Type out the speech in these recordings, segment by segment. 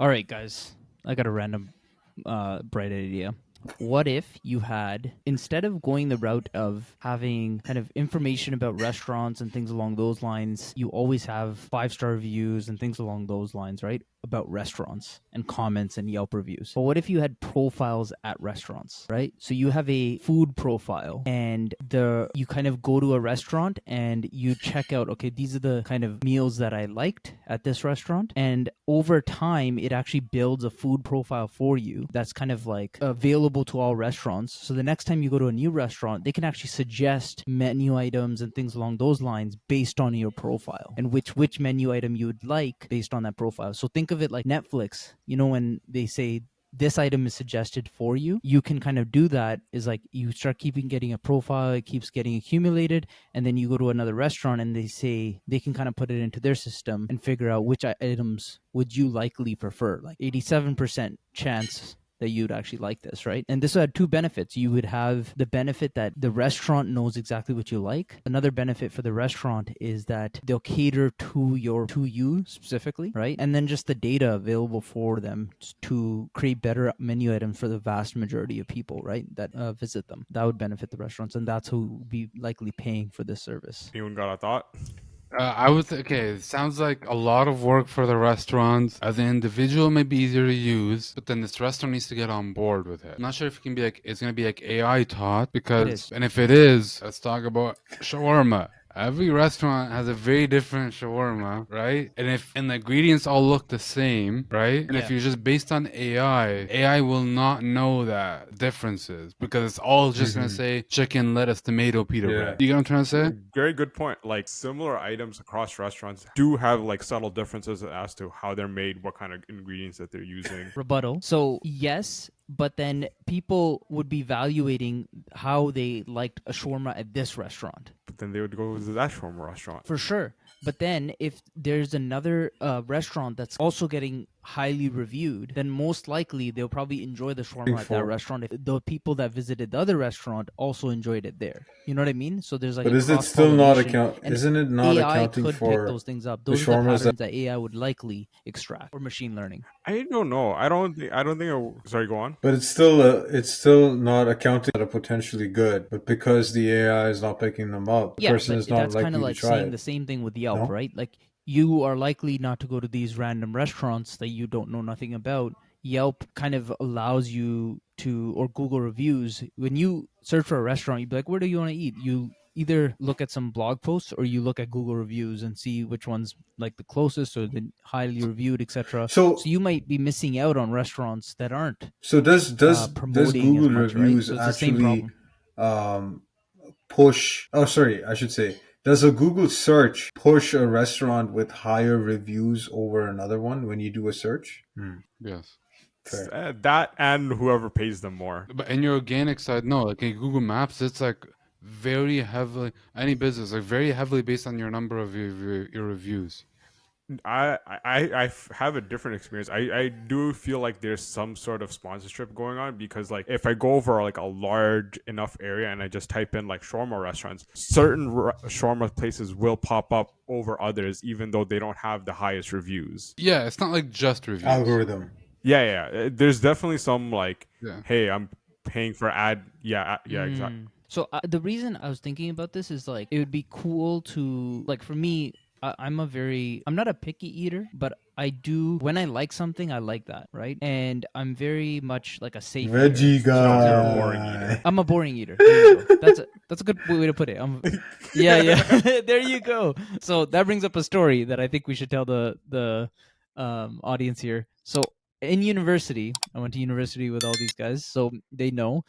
All right, guys. I got a random bright idea. What if you had, instead of going the route of having kind of information about restaurants and things along those lines, you always have 5-star reviews and things along those lines, right? About restaurants and comments and Yelp reviews. But what if you had profiles at restaurants, right? So you have a food profile and you kind of go to a restaurant and you check out, okay, these are the kind of meals that I liked at this restaurant. And over time, it actually builds a food profile for you that's kind of like available to all restaurants. So the next time you go to a new restaurant, they can actually suggest menu items and things along those lines based on your profile and which menu item you would like based on that profile. So think of it like Netflix. You know, when they say this item is suggested for you, you can kind of do that. Is like you start getting a profile, it keeps getting accumulated, and then you go to another restaurant and they say they can kind of put it into their system and figure out which items would you likely prefer. Like 87% chance that you'd actually like this, right? And this would have two benefits. You would have the benefit that the restaurant knows exactly what you like. Another benefit for the restaurant is that they'll cater to you specifically, right? And then just the data available for them to create better menu items for the vast majority of people, right, that visit them. That would benefit the restaurants, and that's who would be likely paying for this service. Anyone got a thought? Okay, it sounds like a lot of work for the restaurants. As an individual, it may be easier to use, but then this restaurant needs to get on board with it. I'm not sure if it can be like, it's going to be like AI taught, because, and if it is, let's talk about shawarma. Every restaurant has a very different shawarma, right? And the ingredients all look the same, right? And if you're just based on AI will not know that differences because it's all just gonna say chicken, lettuce, tomato, pita bread. You get what I'm trying to say? Very good point. Like similar items across restaurants do have like subtle differences as to how they're made, what kind of ingredients that they're using. Rebuttal. So yes, but then people would be evaluating how they liked a shawarma at this restaurant. But then they would go to that shawarma restaurant. For sure. But then if there's another restaurant that's also getting highly reviewed, then most likely they'll probably enjoy the shawarma at that restaurant if the people that visited the other restaurant also enjoyed it there. You know what I mean? So there's like, but is it still not isn't it not AI accounting could for pick those things up? Those are the patterns that AI would likely extract, or machine learning. I don't know. I don't think. Sorry, go on. But it's still not accounting that are potentially good, but because the AI is not picking them up, the person is not likely to try it. That's kind of like saying the same thing with Yelp, right? Like you are likely not to go to these random restaurants that you don't know nothing about. Yelp kind of allows you to, or Google reviews, when you search for a restaurant, you'd be like, where do you want to eat? You either look at some blog posts or you look at Google reviews and see which one's like the closest or the highly reviewed, etc. So you might be missing out on restaurants that aren't. So does Google reviews actually push? Oh, sorry, I should say. Does a Google search push a restaurant with higher reviews over another one when you do a search? Yes. That and whoever pays them more. But in your organic side, no. Like in Google Maps, it's like very heavily, any business, like very heavily based on your number of your reviews. I have a different experience. I do feel like there's some sort of sponsorship going on, because like if I go over like a large enough area and I just type in like shawarma restaurants, certain shawarma places will pop up over others even though they don't have the highest reviews. Yeah, it's not like just reviews. Algorithm. Yeah. There's definitely some like, hey, I'm paying for ad. Yeah, exactly. So the reason I was thinking about this is like it would be cool to, like, for me, I'm not a picky eater, but I do, when I like something, I like that, right? And I'm very much like a safe veggie guy. You're a boring eater. I'm a boring eater. There you go. That's a good way to put it. Yeah. There you go. So that brings up a story that I think we should tell the audience here. So in university, I went to university with all these guys, so they know.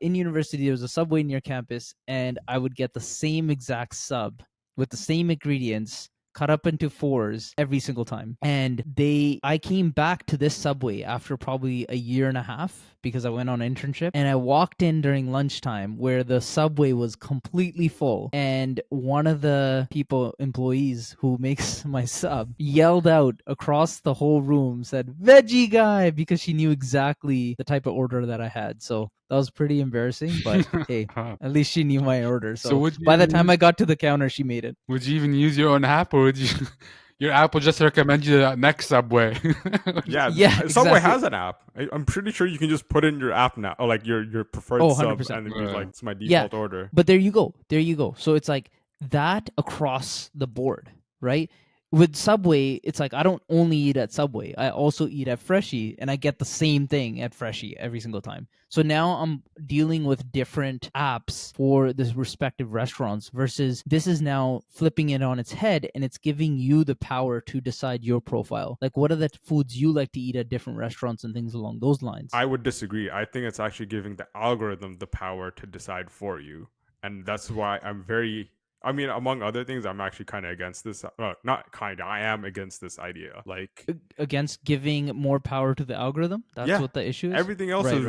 In university, there was a Subway near campus, and I would get the same exact sub with the same ingredients cut up into 4s every single time. And I came back to this Subway after probably a year and a half because I went on an internship, and I walked in during lunchtime where the Subway was completely full, and one of the employees who makes my sub yelled out across the whole room, said veggie guy, because she knew exactly the type of order that I had. So that was pretty embarrassing, but hey, at least she knew my order. So by the time I got to the counter, she made it. Would you even use your own app, or would you Your app will just recommend you the next Subway. Yeah, Yeah, Subway exactly. has an app. I'm pretty sure you can just put in your app now, or like your preferred Oh, sub, 100%. and then be Yeah. like, it's my Yeah, default order. but there you go. There you go. So it's like that across the board, right? With Subway, it's like I don't only eat at Subway. I also eat at Freshie, and I get the same thing at Freshie every single time. So now I'm dealing with different apps for the respective restaurants versus this is now flipping it on its head, and it's giving you the power to decide your profile. Like, what are the foods you like to eat at different restaurants and things along those lines? I would disagree. I think it's actually giving the algorithm the power to decide for you. And that's why among other things, I'm actually kind of against this. Not kind of, I am against this idea. Like, Against giving more power to the algorithm? That's what the issue is? Everything else Right, is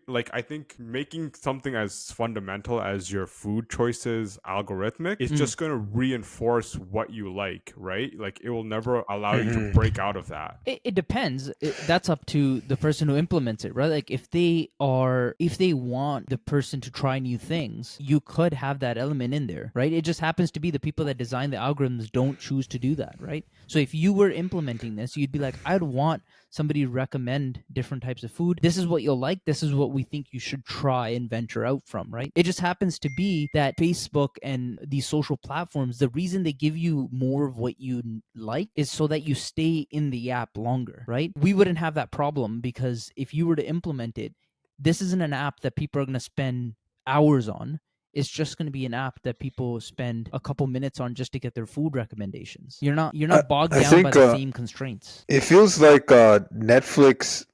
right. I think making something as fundamental as your food choices algorithmic is just going to reinforce what you like, right? Like, it will never allow you to break out of that. It depends. That's up to the person who implements it, right? Like if they want the person to try new things, you could have that element in there, right? It just happens to be the people that design the algorithms don't choose to do that, right? So if you were implementing this, you'd be like, I'd want somebody to recommend different types of food. This is what you'll like. This is what we think you should try and venture out from, right? It just happens to be that Facebook and these social platforms, the reason they give you more of what you like is so that you stay in the app longer, right? We wouldn't have that problem because if you were to implement it, this isn't an app that people are going to spend hours on. It's just going to be an app that people spend a couple minutes on just to get their food recommendations. You're not bogged I down by think the same constraints. it feels like Netflix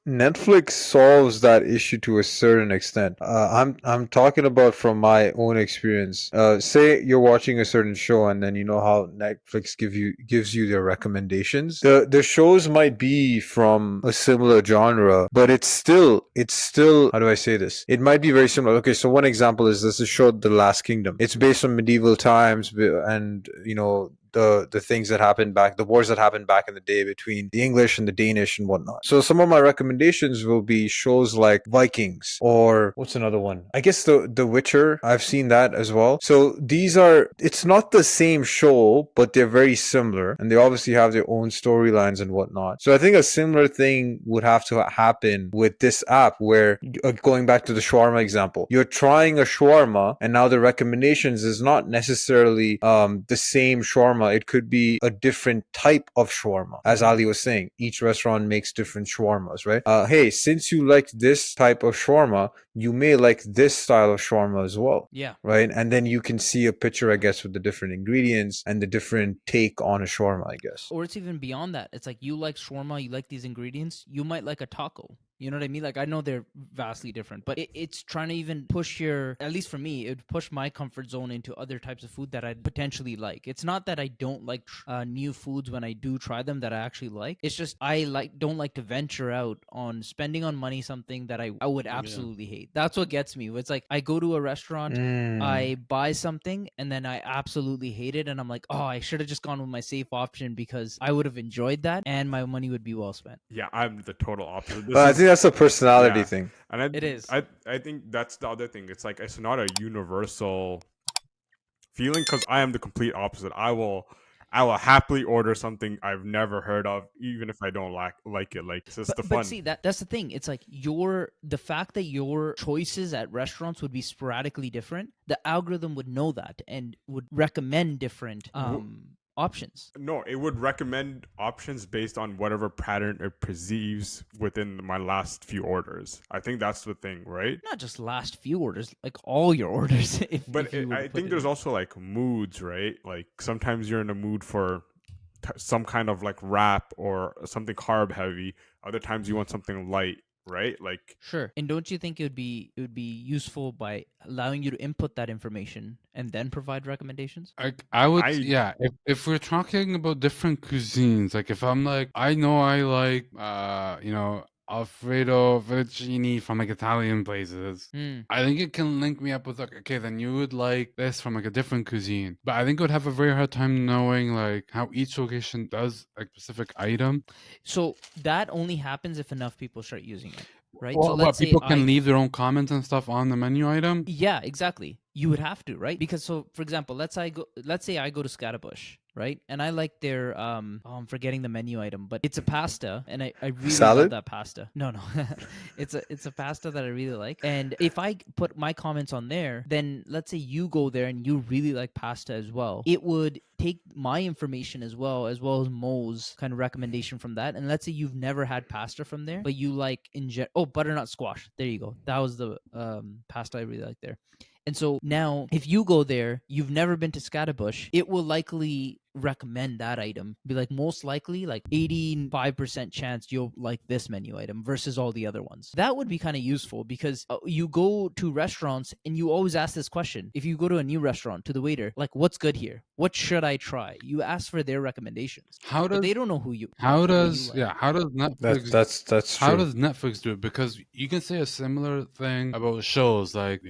solves that issue to a certain extent. I'm talking about from my own experience. Say you're watching a certain show, and then you know how Netflix gives you their recommendations. The shows might be from a similar genre, but it's still how do I say this? It might be very similar. Okay, so one example is this is show The Last Kingdom. It's based on medieval times, and you know the things that happened back, the wars that happened back in the day between the English and the Danish and whatnot. So some of my recommendations will be shows like Vikings, or what's another one? I guess the Witcher. I've seen that as well. So it's not the same show, but they're very similar, and they obviously have their own storylines and whatnot. So I think a similar thing would have to happen with this app, where going back to the shawarma example, you're trying a shawarma, and now the recommendations is not necessarily the same shawarma. It could be a different type of shawarma. As Ali was saying, each restaurant makes different shawarmas, right? Hey, since you like this type of shawarma, you may like this style of shawarma as well. Yeah. Right? And then you can see a picture, I guess, with the different ingredients and the different take on a shawarma, I guess. Or it's even beyond that. It's like you like shawarma, you like these ingredients, you might like a taco. You know what I mean? Like, I know they're vastly different, but it's trying to even push at least for me, it would push my comfort zone into other types of food that I'd potentially like. It's not that I don't like new foods when I do try them that I actually like. It's just I don't like to venture out on spending on money something that I would absolutely hate. That's what gets me. It's like I go to a restaurant, I buy something, and then I absolutely hate it, and I'm like, oh, I should have just gone with my safe option because I would have enjoyed that and my money would be well spent. Yeah, I'm the total opposite. I think that's a personality thing. And it is. I think that's the other thing. It's like it's not a universal feeling, because I am the complete opposite. I will happily order something I've never heard of, even if I don't like it. Like, it's just the fun. But see, that's the thing. It's like the fact that your choices at restaurants would be sporadically different. The algorithm would know that and would recommend different options. No, it would recommend options based on whatever pattern it perceives within my last few orders. I think that's the thing, right? Not just last few orders, like all your orders. I think there's also like moods, right? Like, sometimes you're in a mood for some kind of like wrap or something carb heavy. Other times you want something light, right? Like, sure. And don't you think it would be useful by allowing you to input that information and then provide recommendations? If we're talking about different cuisines, like if I'm like, I know I like Alfredo fettuccine from like Italian places, I think it can link me up with like, okay, then you would like this from like a different cuisine. But I think I would have a very hard time knowing like how each location does a specific item. So that only happens if enough people start using it, right? Well, so let's people say can leave their own comments and stuff on the menu item. Yeah, exactly. You would have to, right? Because so, for example, let's say I go to Scatabush, right? And I like their I'm forgetting the menu item, but it's a pasta, and I really love Salad? that pasta. No, it's a pasta that I really like. And if I put my comments on there, then let's say you go there and you really like pasta as well, it would take my information as well as Mo's kind of recommendation from that. And let's say you've never had pasta from there, but you like butternut squash. There you go. That was the pasta I really like there. And so now, if you go there, you've never been to Scatabush, it will likely recommend that item. Be like, most likely, like 85% chance you'll like this menu item versus all the other ones. That would be kind of useful because you go to restaurants and you always ask this question. If you go to a new restaurant, to the waiter, like, what's good here? What should I try? You ask for their recommendations. But they don't know who you. How does Netflix? That's how true. does Netflix do it? Because you can say a similar thing about shows, like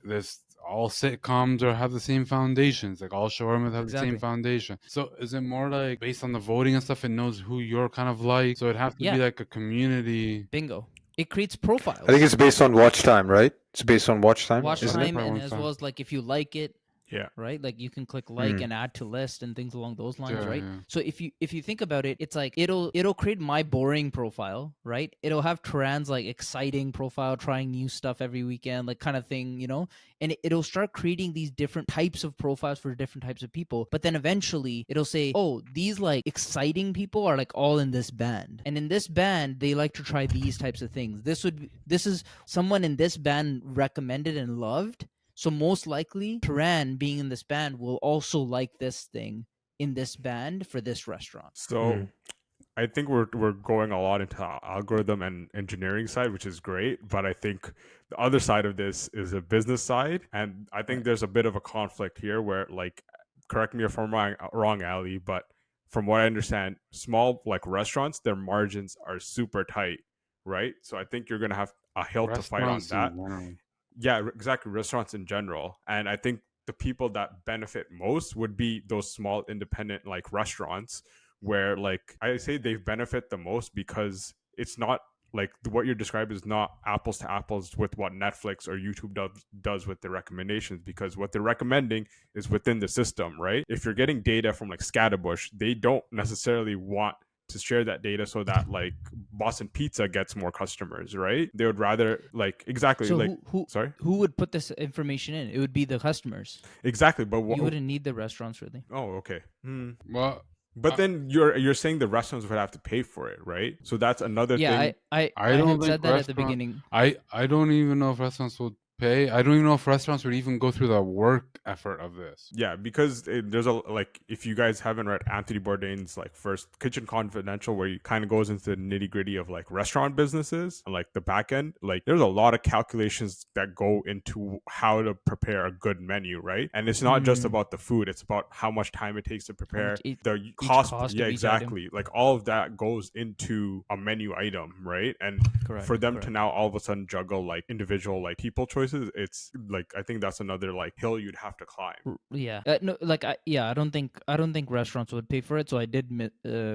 this. All sitcoms or have the same foundations, like all shawarma have the same foundation. So is it more like based on the voting and stuff, it knows who you're kind of like? So it has to be like a community. Bingo. It creates profiles. I think it's based on watch time, right? It's based on watch time. Watch time, and as well as like if you like it. Yeah. Right. Like you can click like and add to list and things along those lines. Right. Yeah. So if you think about it, it's like it'll create my boring profile. Right. It'll have Turan's like exciting profile, trying new stuff every weekend, like kind of thing, and it'll start creating these different types of profiles for different types of people. But then eventually it'll say, oh, these like exciting people are like all in this band. And in this band, they like to try these types of things. This is someone in this band recommended and loved. So most likely, Turan being in this band will also like this thing in this band for this restaurant. So I think we're going a lot into algorithm and engineering side, which is great. But I think the other side of this is a business side. And I think there's a bit of a conflict here where, like, correct me if I'm wrong, Ali, but from what I understand, small like restaurants, their margins are super tight, right? So I think you're going to have a hill to fight on that. Yeah, exactly. Restaurants in general. And I think the people that benefit most would be those small independent like restaurants where, like, I say they benefit the most because it's not like what you're describing is not apples to apples with what Netflix or YouTube does with their recommendations, because what they're recommending is within the system, right? If you're getting data from like Scatabush, they don't necessarily want to share that data so that like Boston Pizza gets more customers, right? They would rather like exactly so like who would put this information in? It would be the customers. Exactly, but you wouldn't need the restaurants really. Oh, okay. Well, but then you're saying the restaurants would have to pay for it, right? So that's another thing. I don't said that at the beginning. I don't even know if restaurants would pay. I don't even know if restaurants would even go through the work effort of this. Yeah, because there's a like, if you guys haven't read Anthony Bourdain's like first Kitchen Confidential, where he kind of goes into the nitty gritty of like restaurant businesses and like the back end, like there's a lot of calculations that go into how to prepare a good menu, right? And it's not just about the food; it's about how much time it takes to prepare, the cost. Yeah, exactly. Like all of that goes into a menu item, right? And for them to now all of a sudden juggle like individual like people choices, it's like, I think that's another like hill you'd have to climb. Yeah, no, like I don't think restaurants would pay for it. So I did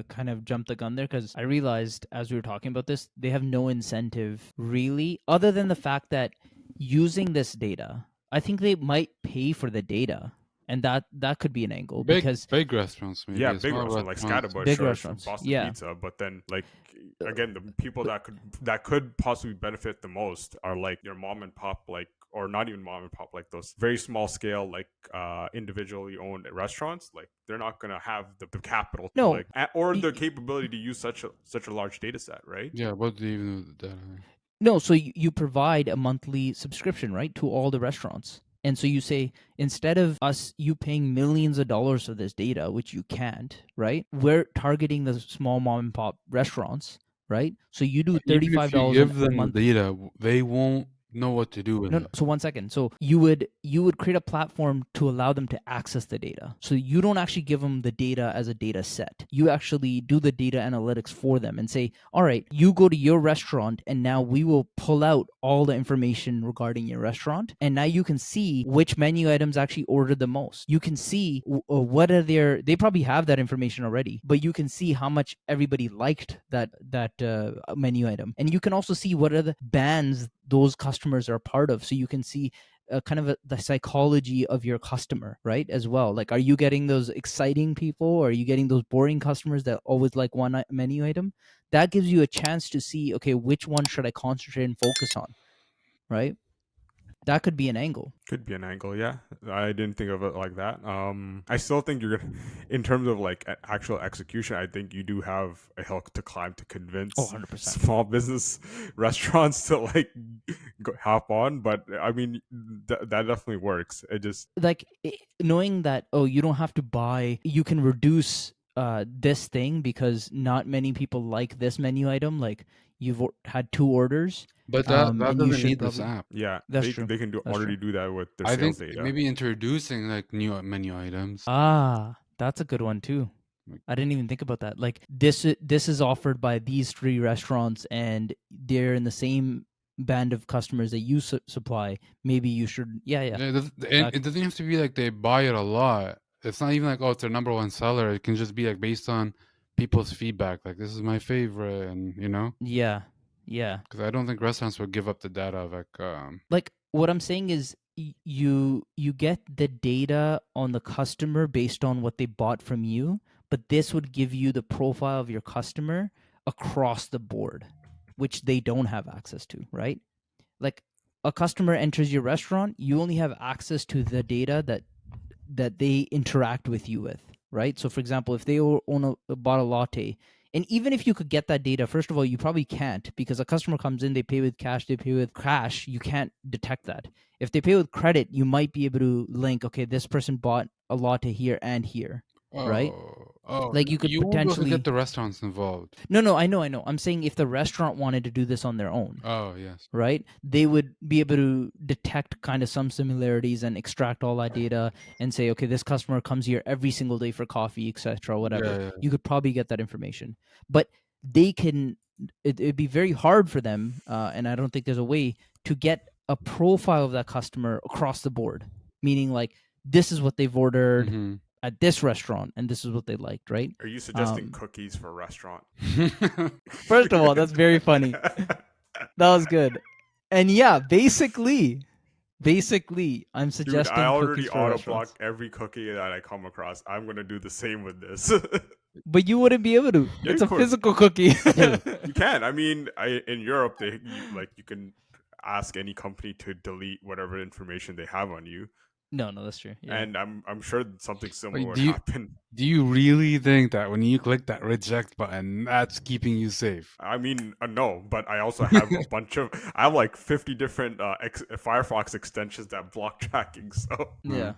kind of jump the gun there, because I realized as we were talking about this, they have no incentive really, other than the fact that using this data, I think they might pay for the data. And that could be an angle, because big restaurants, maybe. Yeah, big restaurants like Scatabush, big restaurants, Boston Pizza. But then, like, again, the people that could possibly benefit the most are like your mom and pop, like, or not even mom and pop, like those very small scale, like individually owned restaurants. Like they're not gonna have the capital, or the capability to use such a large data set, right? Yeah, what do you even do with the data? No, so you provide a monthly subscription, right, to all the restaurants. And so you say, instead of you paying millions of dollars for this data, which you can't, right? We're targeting the small mom and pop restaurants, right? So you do $35 a month. Give them the data, they won't know what to do with it. So 1 second. So you would create a platform to allow them to access the data. So you don't actually give them the data as a data set. You actually do the data analytics for them and say, all right, you go to your restaurant and now we will pull out all the information regarding your restaurant. And now you can see which menu items actually ordered the most. You can see what are they probably have that information already, but you can see how much everybody liked that menu item. And you can also see what are the bands those customers are part of. So you can see the psychology of your customer, right? As well. Like, are you getting those exciting people, or are you getting those boring customers that always like one menu item? That gives you a chance to see, okay, which one should I concentrate and focus on, right? That could be an angle. Could be an angle, yeah. I didn't think of it like that. I still think you're gonna, in terms of like actual execution, I think you do have a hill to climb to convince 100%. small business restaurants to like hop on. But I mean, that definitely works. It just like knowing that, oh, you don't have to buy, you can reduce this thing because not many people like this menu item. Like, you've had 2 orders. But that doesn't need this app. Yeah, that's true. They can already do that with their I sales think data. maybe introducing like new menu items. That's a good one too. I didn't even think about that. Like, this is offered by these 3 restaurants, and they're in the same band of customers that you supply. Maybe you should, It doesn't have to be like they buy it a lot. It's not even like, oh, it's their number 1 seller. It can just be like based on people's feedback. Like, this is my favorite, and Yeah. Because I don't think restaurants would give up the data of like what I'm saying is you get the data on the customer based on what they bought from you, but this would give you the profile of your customer across the board, which they don't have access to, right? Like, a customer enters your restaurant, you only have access to the data that they interact with you with, right? So for example, if they bought a latte, and even if you could get that data, first of all, you probably can't, because a customer comes in, they pay with cash, you can't detect that. If they pay with credit, you might be able to link, okay, this person bought a latte here and here, right? Like, you could potentially get the restaurants involved. No, I know. I'm saying if the restaurant wanted to do this on their own. Oh, yes. Right? They would be able to detect kind of some similarities and extract all that data and say, okay, this customer comes here every single day for coffee, etc., whatever. Yeah. You could probably get that information. But they can, it'd be very hard for them, and I don't think there's a way to get a profile of that customer across the board. Meaning, like, this is what they've ordered at this restaurant, and this is what they liked, right? Are you suggesting cookies for a restaurant? First of all, that's very funny. That was good. And yeah, basically, I'm suggesting Dude, I already cookies for auto restaurants. block every cookie that I come across. I'm gonna do the same with this. But you wouldn't be able to. Yeah, It's a of course. physical cookie. You can. I mean, in Europe, you can ask any company to delete whatever information they have on you. No, that's true. Yeah. And I'm sure something similar would do you- happen. Do you really think that when you click that reject button, that's keeping you safe? I mean, no, but I also have I have like 50 different Firefox extensions that block tracking. So yeah,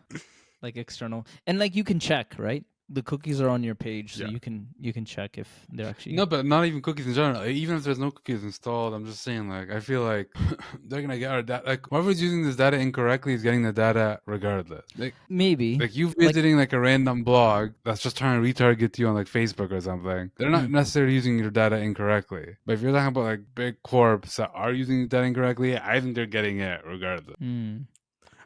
like external, and like you can check, right? The cookies are on your page, so Yeah. you can check if they're actually No, but not even cookies in general. Even if there's no cookies installed, I'm just saying, like, I feel like they're gonna get our data. Like, whoever's using this data incorrectly is getting the data regardless. Like, maybe. like you visiting like a random blog that's just trying to retarget you on like Facebook or something. They're not necessarily using your data incorrectly. But if you're talking about like big corps that are using your data incorrectly, I think they're getting it regardless.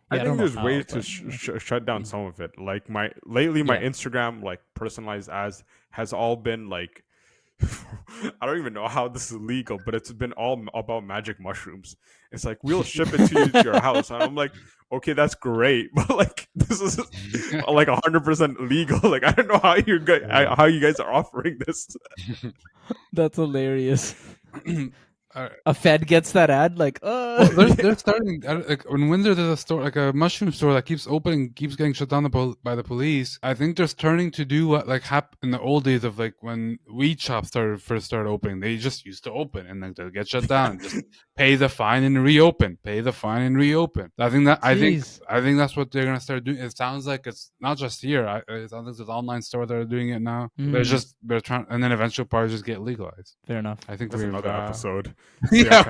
I think there's ways to but shut down some of it. Like my Instagram like personalized ads has all been like I don't even know how this is legal, but it's been all about magic mushrooms. It's like, we'll ship it to your house, and I'm like, okay, that's great, but like this is like 100% legal. Like, I don't know how you guys are offering this. That's hilarious. A Fed gets that ad, like, they're starting like in Windsor. There's a store, like a mushroom store, that keeps opening, keeps getting shut down by the police. I think they're starting to do what like happened in the old days of like when weed shops first started opening. They just used to open and like they'll get shut down. Just pay the fine and reopen. Pay the fine and reopen. I think that's what they're gonna start doing. It sounds like it's not just here. It sounds like there's online stores that are doing it now. They're trying, and then eventually probably just get legalized. Fair enough. I think That's another episode. Yeah.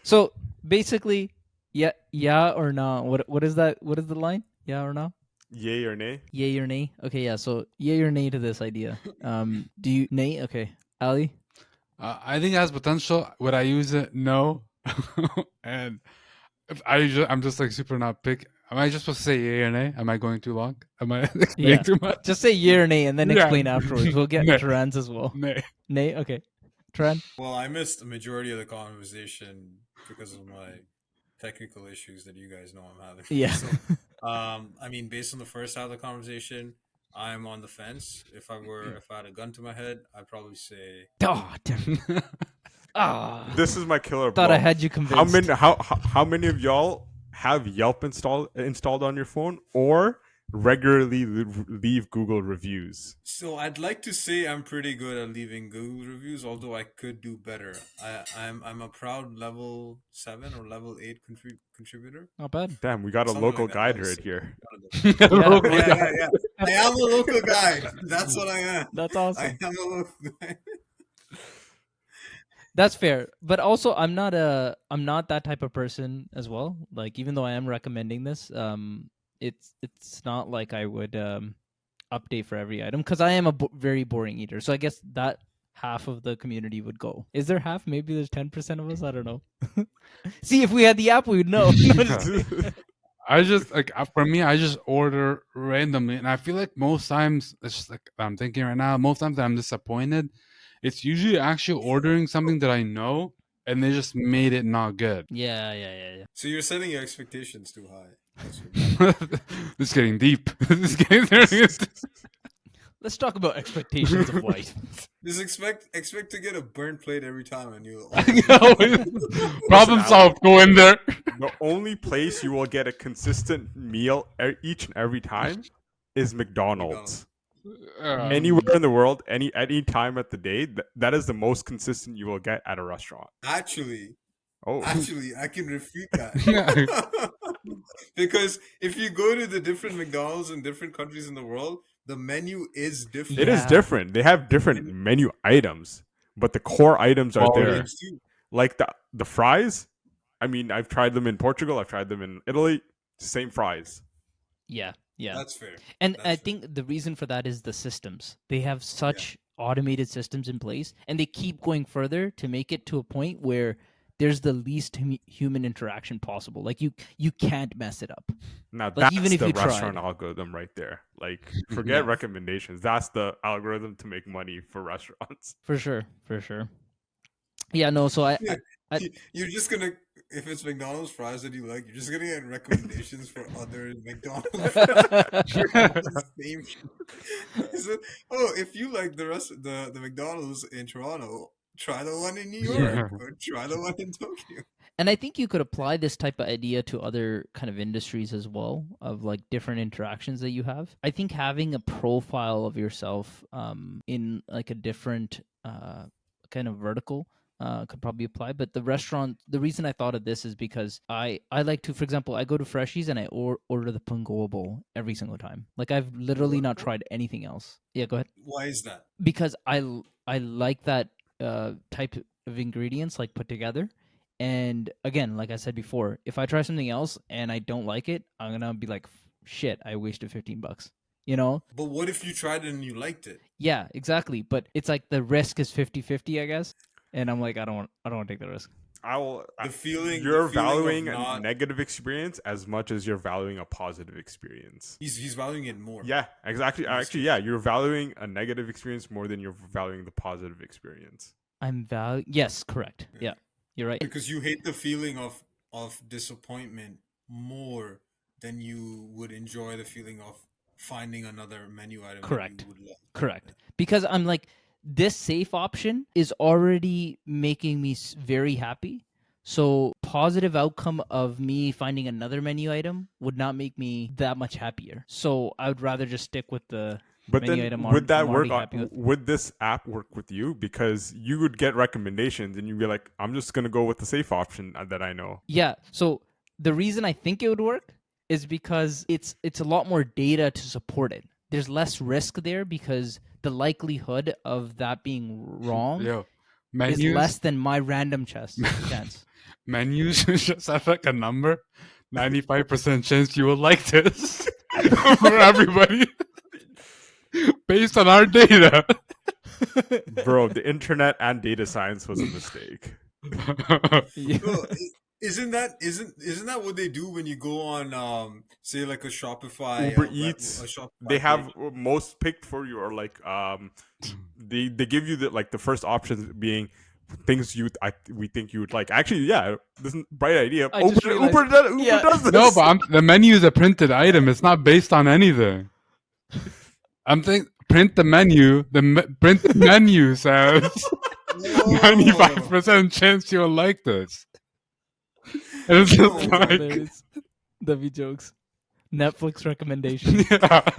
So basically, yeah or no. What is that? What is the line? Yeah or no? Yay or nay? Yay or nay? Okay, yeah. So yay or nay to this idea? Do you nay? Okay, Ali. I think it has potential. Would I use it? No. And if I'm just like super not pick. Am I just supposed to say yay or nay? Am I going too long? Am I explaining too much? Just say yay or nay and then explain afterwards. We'll get Turan's as well. Nay. Nay? Okay. Turan? Well, I missed the majority of the conversation because of my technical issues that you guys know I'm having. Yeah. So, I mean, based on the first half of the conversation, I'm on the fence. If I had a gun to my head, I'd probably say. Oh, damn. This is my killer blow. Thought I had you convinced. How many of y'all have Yelp installed on your phone or regularly leave Google reviews? So I'd like to say I'm pretty good at leaving Google reviews, although I could do better. I'm a proud level 7 or level 8 contributor. Not bad. Damn, we got a Something local like that, guide level right 6. here. Yeah. I am a local guy. That's what I am. That's awesome. I am a local guy. That's fair, but also I'm not that type of person as well. Like, even though I am recommending this, it's not like I would update for every item, because I am a very boring eater. So I guess that half of the community would go. Is there half? Maybe there's 10% of us. I don't know. See, if we had the app, we would know. I just for me, I just order randomly, and I feel like most times it's just like I'm thinking right now. Most times that I'm disappointed, it's usually actually ordering something that I know, and they just made it not good. Yeah. So you're setting your expectations too high. This is getting deep. This is getting Let's talk about expectations of white. Just expect to get a burnt plate every time, and you. Problem solved. Go in there. The only place you will get a consistent meal each and every time is McDonald's. Anywhere in the world, any time at the day, that is the most consistent you will get at a restaurant. Actually, Actually, I can refute that. Because if you go to the different McDonald's in different countries in the world, the menu is different. It is different. They have different menu items, but the core items are there. Like the fries. I mean, I've tried them in Portugal. I've tried them in Italy. Same fries. Yeah. That's fair. And I think the reason for that is the systems. They have such automated systems in place, and they keep going further to make it to a point where there's the least human interaction possible. Like, you can't mess it up. Now, like, that's even if the you restaurant tried. algorithm right there. Like, forget recommendations. That's the algorithm to make money for restaurants. For sure. Yeah, no, so you're just gonna, if it's McDonald's fries that you like, you're just gonna get recommendations for other McDonald's fries. Same. So, if you like the McDonald's in Toronto, try the one in New York, or try the one in Tokyo. And I think you could apply this type of idea to other kind of industries as well, of like different interactions that you have. I think having a profile of yourself in like a different kind of vertical could probably apply. But the restaurant, the reason I thought of this is because I like to, for example, I go to Freshies and I order the Pungoa bowl every single time. Like, I've literally not tried anything else. Yeah, go ahead. Why is that? Because I like that type of ingredients, like, put together. And again, like I said before, if I try something else and I don't like it, I'm gonna be like, shit, I wasted $15. You know? But what if you tried it and you liked it? Yeah, exactly. But it's like the risk is 50-50, I guess. And I'm like, I don't want to take the risk. You're valuing a negative experience as much as you're valuing a positive experience. He's valuing it more. Yeah, exactly. Actually, yeah, you're valuing a negative experience more than you're valuing the positive experience. Yes, correct. Yeah, you're right. Because you hate the feeling of disappointment more than you would enjoy the feeling of finding another menu item. Correct. That you would love. Correct. Because I'm like, this safe option is already making me very happy. So positive outcome of me finding another menu item would not make me that much happier. So I would rather just stick with the menu item. Would that work? Would this app work with you? Because you would get recommendations and you'd be like, I'm just going to go with the safe option that I know. Yeah. So the reason I think it would work is because it's a lot more data to support it. There's less risk there because the likelihood of that being wrong is less than my random chance. Menus just have like a number. 95% chance you will like this for everybody based on our data. Bro, the internet and data science was a mistake. Bro, isn't that what they do when you go on say like a Shopify Uber Eats? They have most picked for you, or like they give you the first options being things we think you would like. Actually, yeah, this is a bright idea. Uber does this. No, but the menu is a printed item. It's not based on anything. I'm thinking print the menu. Print the menu says 95% chance you'll like this. And it's just like W jokes. Netflix recommendation. Yeah.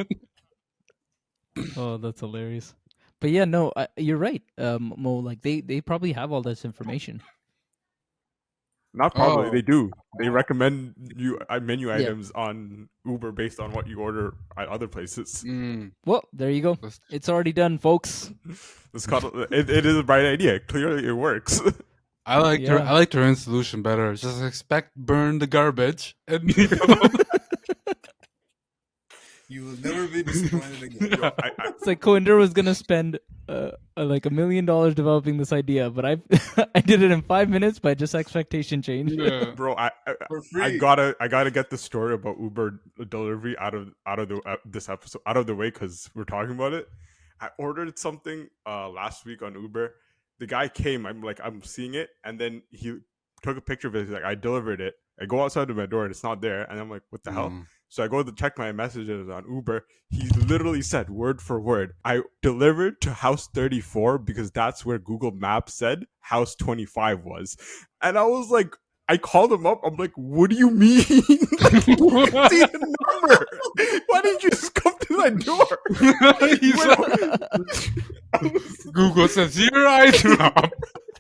Oh, that's hilarious. But yeah, no, you're right, Mo. Like they probably have all this information. Not probably. They do. They recommend you menu items on Uber based on what you order at other places. Well, there you go. It's already done, folks. It is a bright idea. Clearly, it works. I like Turin's solution better. Just expect burn the garbage. And, you will never be disappointed again. It's like Koinder was gonna spend like $1 million developing this idea, but I did it in 5 minutes by just expectation change. Yeah. Bro, I gotta get the story about Uber delivery out of this episode out of the way because we're talking about it. I ordered something last week on Uber. The guy came. I'm seeing it, and then he took a picture of it. He's like, I delivered it. I go outside of my door and it's not there, and I'm like, what the hell? So I go to check my messages on Uber. He literally said word for word, I delivered to house 34 because that's where Google Maps said house 25 was. And I was like, I called him up. I'm like, what do you mean? See the number. Why didn't you just come to my door? Google says, your eyes drop.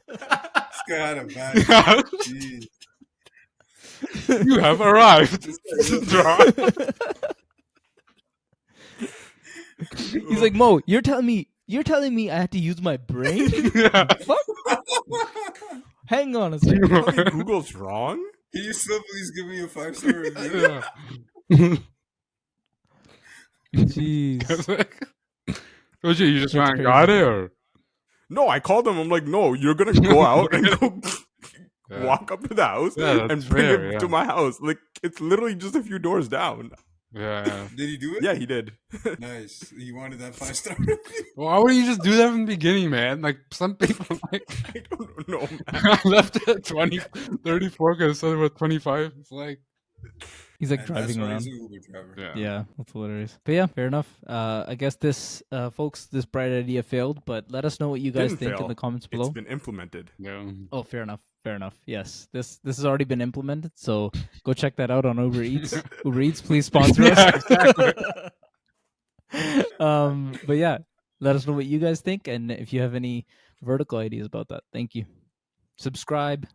This guy had a bad Jeez. You have arrived. He's like, Mo, you're telling me I had to use my brain? Fuck? Hang on a second. Google's wrong? Can you still please give me a 5-star review? Jeez. You just went and got it, or? No, I called him. I'm like, no, you're gonna go out and go walk up to the house and bring it to my house. Like, it's literally just a few doors down. Yeah. Did he do it? Yeah, he did. Nice. He wanted that 5-star. Well, why wouldn't you just do that from the beginning, man? Like, some people, like, I don't know, man. I left it at 34 because it said it was 25. It's like, he's like driving around. Yeah, that's hilarious. But yeah, fair enough. I guess this, folks, this bright idea failed, but let us know what you guys think in the comments below. It's been implemented. Yeah. Oh, fair enough. Fair enough. Yes, this has already been implemented, so go check that out on Uber Eats. Uber Eats, please sponsor us. Exactly. But yeah, let us know what you guys think, and if you have any vertical ideas about that. Thank you. Subscribe.